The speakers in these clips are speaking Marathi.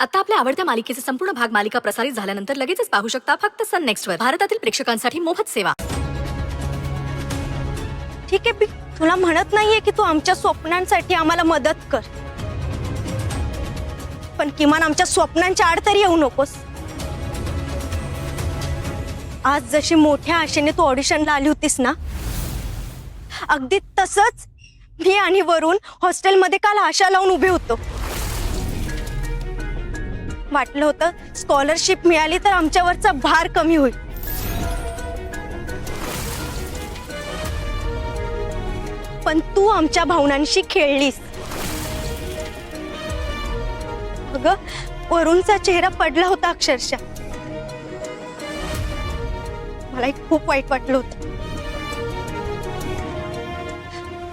आता आपल्या आवडत्या मालिकेचे संपूर्ण भाग मालिका प्रसारित झाल्यानंतर लगेचच पाहू शकता फक्त सन नेक्स्ट वर. भारतातील प्रेक्षकांसाठी मोफत सेवा. ठीक आहे, तुला म्हणत नाहीये की तू आमच्या स्वप्नांसाठी आम्हाला मदत कर, पण किमान आमच्या स्वप्नांच्या आड तरी येऊ नकोस. आज जशी मोठ्या आशेने तू ऑडिशनला आली होतीस ना, अगदी तसंच मी आणि वरुण हॉस्टेलमध्ये काल आशा लावून उभे होतो. वाटलं होतं स्कॉलरशिप मिळाली तर आमच्यावरचा भार कमी होईल. पण तू आमच्या भावनांशी खेळलीस. अगं, वरुणचा चेहरा पडला होता अक्षरशः. मला खूप वाईट वाटलं होतं.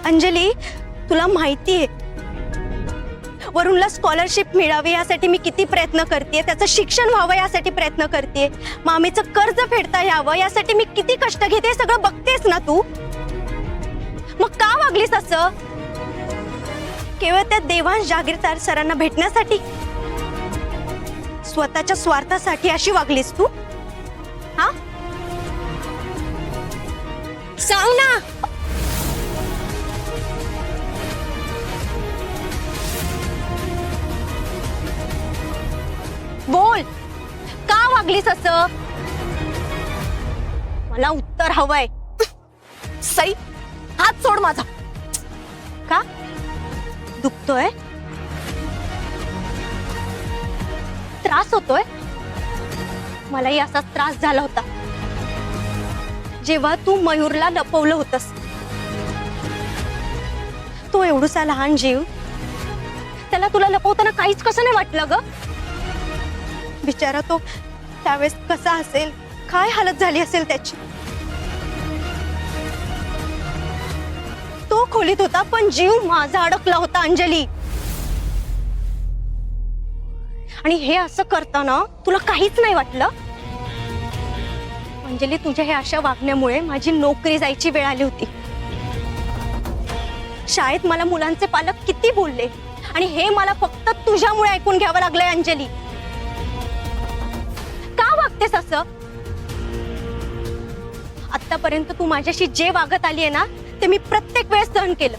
अंजली, तुला माहितीये वरुणला स्कॉलरशिप मिळावी यासाठी मी किती प्रयत्न करतेय, त्याचं शिक्षण व्हावं यासाठी प्रयत्न करतेय, मामीचं कर्ज फेडता यावं यासाठी मी किती कष्ट घेते, सगळं बघतेस ना तू. मग का वागलीस असं? केवळ त्या देवांश जागीरदार सरांना भेटण्यासाठी, स्वतःच्या स्वार्थासाठी अशी वागलीस तू? हा, सांग ना. बोल, का वागलीस असं? मला उत्तर हवंय. सई, हात सोड माझा. का दुखतोय? त्रास होतोय? मलाही असाच त्रास झाला होता जेव्हा तू मयूरला लपवलं होतस. तो एवढूसा लहान जीव, त्याला तुला लपवताना काहीच कसं नाही वाटलं ग? बिचारा तो त्यावेळेस कसा असेल, काय हालत झाली असेल त्याची. तो खोलीत होता पण जीव माझा अडकला होता अंजली. आणि हे असं करताना तुला काहीच नाही वाटलं? अंजली, तुझ्या हे अशा वागण्यामुळे माझी नोकरी जायची वेळ आली होती. शाळेत मला मुलांचे पालक किती बोलले, आणि हे मला फक्त तुझ्यामुळे ऐकून घ्यावं लागलंय. अंजली, का वागतेस असं? आतापर्यंत तू माझ्याशी जे वागत आली आहे ना, ते मी प्रत्येक वेळेस सहन केलं.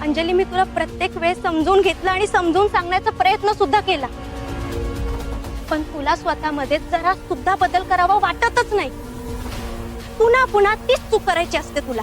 अंजली, मी तुला प्रत्येक वेळेस समजून घेतलं आणि समजून सांगण्याचा प्रयत्न सुद्धा केला, पण तुला स्वतःमध्ये जरा सुद्धा बदल करावा वाटतच नाही. पुन्हा पुन्हा तीच चूक करायची असते तुला.